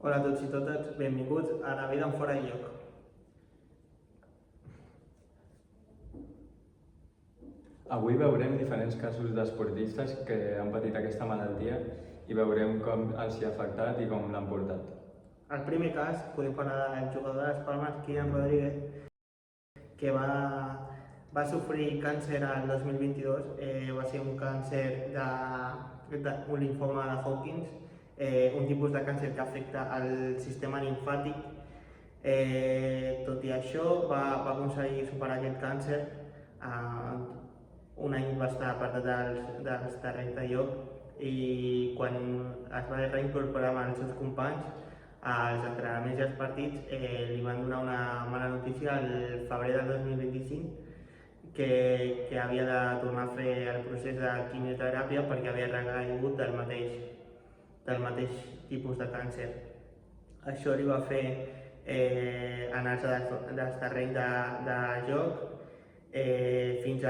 Hola a tots i totes, benvinguts a La vida en fora de lloc. Avui veurem diferents casos d'esportistes que han patit aquesta malaltia i veurem com els hi ha afectat i com l'han portat. Al primer cas podem parlar del jugador de les Palmes, Kylian Rodríguez, que va sofrir càncer el 2022. Va ser un càncer un linfoma de Hodgkin, un tipus de càncer que afecta el sistema limfàtic. Tot i això, va aconseguir superar aquest càncer. Un any va estar apartat dels terrenys de joc i quan es va reincorporar amb els seus companys als entrenaments i als partits li van donar una mala notícia al febrer del 2025 que havia de tornar a fer el procés de quimioteràpia perquè havia recaigut del mateix tipus de càncer. Això li va fer anar-se dels terrenys de joc fins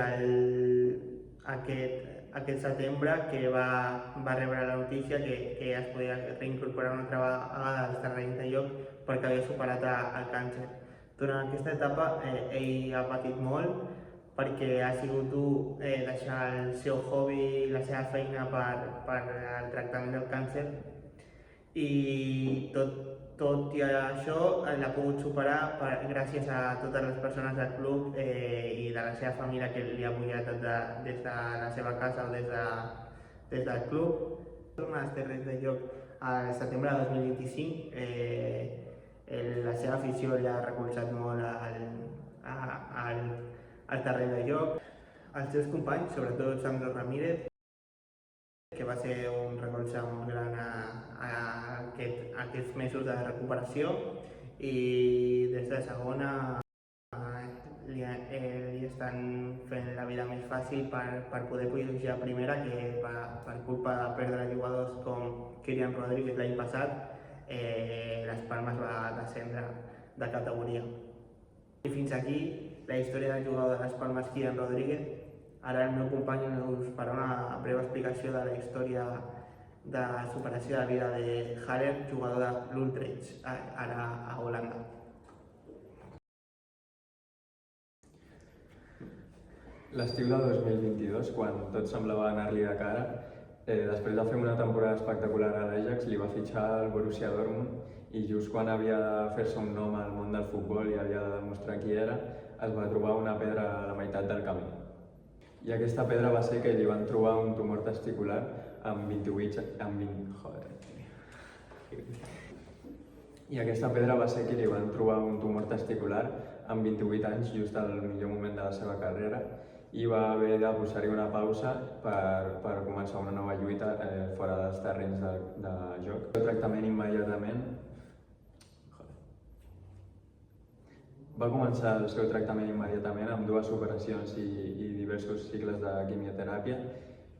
aquest setembre, que va rebre la notícia que es podia reincorporar una altra vegada als terrenys de joc perquè havia superat el càncer. Durant aquesta etapa ell ha patit molt perquè ha sigut dur deixar el seu hobby i la seva feina per al tractament del càncer, i tot i això l'ha pogut superar gràcies a totes les persones del club i de la seva família que li ha apoyat des de la seva casa o des del club. Torna als terrenys de joc al setembre de 2025. La seva afició li ha recolzat molt al terreny de joc. Els seus companys, sobretot Sandro Ramírez, que va ser un recolze molt gran a aquests mesos de recuperació, i des de segona li estan fent la vida més fàcil per poder pujar a primera, que per culpa de perdre jugadors com Kylian Rodríguez l'any passat, les Palmes va descendre de categoria. I fins aquí la història del jugador de les Palmes, Kylian Rodríguez. Ara el meu company us farà una breu explicació de la història de superació de la vida de Haller, jugador de l'Utrecht, ara a Holanda. L'estiu de 2022, quan tot semblava anar-li de cara, després de fer una temporada espectacular a l'Ajax, li va fitxar el Borussia Dortmund i just quan havia de fer-se un nom al món del futbol i havia de demostrar qui era, es va trobar una pedra a la meitat del camí. I aquesta pedra va ser que li van trobar un tumor testicular amb 28... I aquesta pedra va ser que li van trobar un tumor testicular amb 28 anys, just al millor moment de la seva carrera, i va haver de posar-hi una pausa per començar una nova lluita fora dels terrenys de joc. El tractament immediatament... Va començar el seu tractament immediatament amb 2 operacions i diversos cicles de quimioteràpia,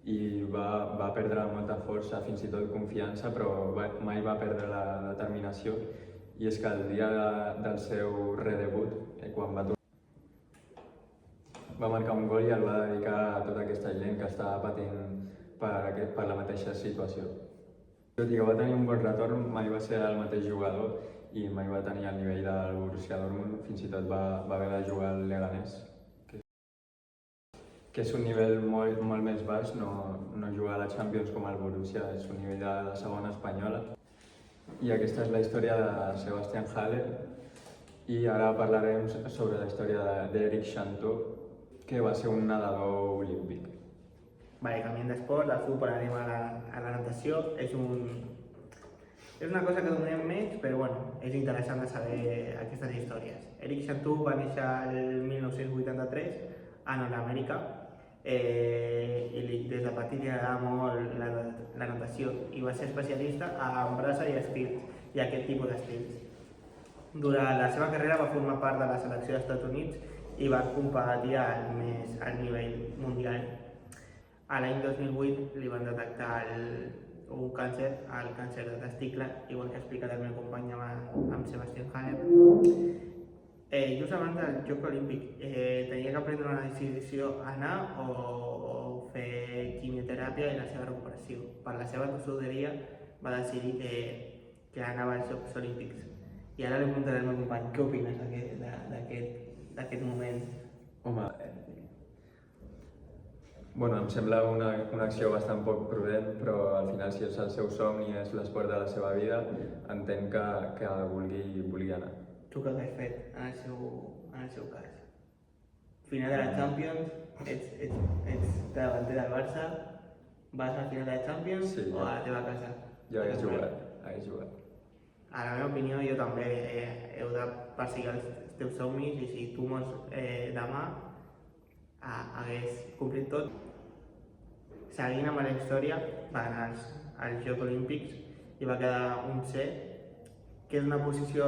i va perdre molta força, fins i tot confiança, però mai va perdre la determinació. I és que el dia del seu redebut, quan va marcar un gol i el va dedicar a tota aquesta gent que estava patint per la mateixa situació. Tot i que va tenir un bon retorn, mai va ser el mateix jugador i mai va tenir el nivell del Borussia Dortmund. Fins i tot va haver de jugar al Leganés, que és un nivell molt més baix, no jugar a la Champions com el Borussia, és un nivell de segona espanyola. I aquesta és la història de Sebastian Haller, i ara parlarem sobre la història d'Eric Cantona, que va ser un nedador olímpic. Canviant d'esport, del futbol anem a la natació. És una cosa que donem menys, però bueno, és interessant de saber aquestes històries. Eric Cantona va néixer el 1983 a Nord-Amèrica i des de petit li agradava molt la natació i va ser especialista en braça i estils i aquest tipus d'estils. Durant la seva carrera va formar part de la selecció dels Estats Units i va competir al nivell mundial. A l'any 2008 li van detectar un càncer, el càncer de testicle, igual que ha explicat el meu company amb Sebastian Haller. Just abans del Joc Olímpic tenia que prendre una decisió, anar o fer quimioteràpia i la seva recuperació. Per la seva tossuderia va decidir que anava als Jocs Olímpics. I ara li preguntaré al meu company, què opines d'aquest moment? Home, bueno, em sembla una acció bastant poc prudent, però al final si és el seu somni, és l'esport de la seva vida, entenc que vulgui anar. Tu què has fet en el seu cas? Final de la Champions, ets davanter del Barça, vas al final de la Champions Sí, o a la teva casa? Jo hagués jugat. A la meva opinió, jo també heu de perseguir els teus somnis i si tu mors demà hagués complit tot. Seguint amb la història, va anar als Jocs Olímpics i va quedar 11è, que és una posició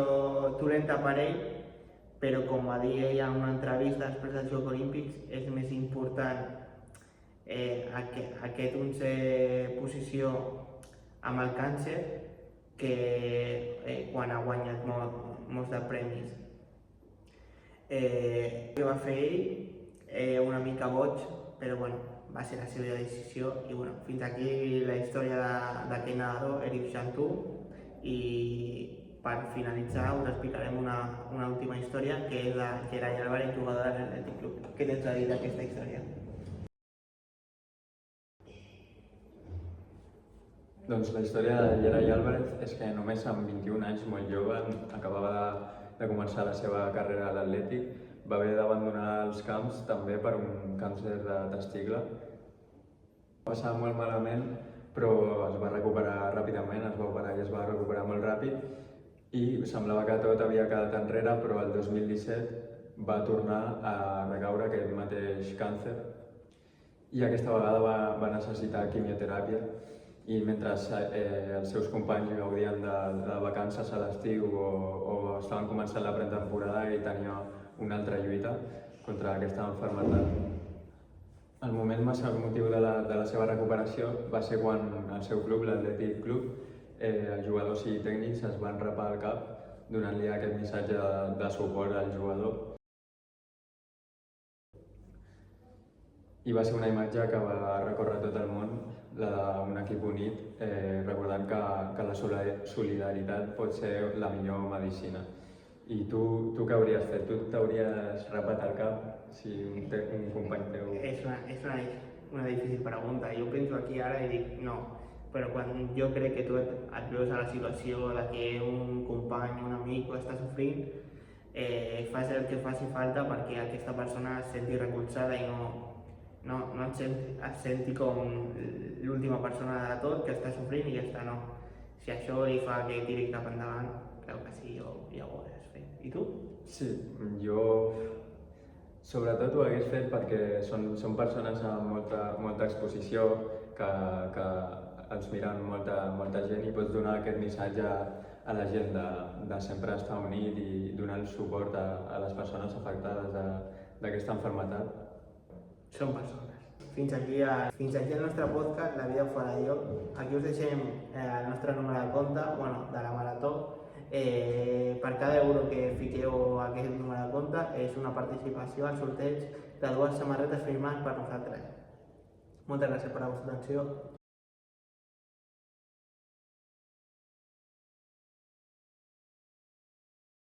dolenta per ell, però com va dir ella en una entrevista després dels Jocs Olímpics, és més important aquest 11è posició amb el càncer que quan ha guanyat molts de premis. Què va fer ell? Una mica boig, però bueno, va ser la seva decisió i bueno, fins aquí la història d'aquest nedador, Eric Chantou, i per finalitzar us explicarem una última història que és de Geray Álvarez, jugador de l'Atlètic Club. Què tens a dir d'aquesta història? Doncs la història de Geray Álvarez és que només amb 21 anys, molt jove, acabava de començar la seva carrera a l'Atlètic, va haver d'abandonar els camps també per un càncer de testicle. Va passar molt malament, però es va recuperar ràpidament, es va operar i es va recuperar molt ràpid i semblava que tot havia quedat enrere, però el 2017 va tornar a recaure aquest mateix càncer i aquesta vegada va necessitar quimioteràpia i mentre els seus companys gaudien de vacances a l'estiu o estaven començant la pretemporada i tenia una altra lluita contra aquesta malaltia. El moment més emotiu de la seva recuperació va ser quan el seu club, l'Atlètic Club, els jugadors i tècnics es van rapar el cap donant-li aquest missatge de suport al jugador. I va ser una imatge que va recórrer tot el món, la d'un equip unit, recordant que la solidaritat pot ser la millor medicina. I tu què hauries fet? Tu t'hauries rapat el cap si un company teu... És una difícil pregunta. Jo penso aquí ara i dic no, però quan jo crec que tu et veus a la situació de que un company, un amic està sofrint, fas el que faci falta perquè aquesta persona es senti recolzada i no et senti com l'última persona de tot que està sofrint i ja està, no. Si això li fa que tiri cap endavant, crec que sí, jo ja ho hagués fet. I tu? Sí, jo sobretot ho hagués fet perquè són persones amb molta exposició, que els miren molta gent i pots donar aquest missatge a la gent de sempre estar unit i donar el suport a les persones afectades d'aquesta malaltia. Són persones. Fins aquí el nostre podcast, La vida fora de lloc. Aquí us deixem el nostre número de compte, de la marató. Per cada euro que fiqueu a aquest número de compte és una participació al sorteig de 2 samarretes firmades per nosaltres. Moltes gràcies per la vostra atenció.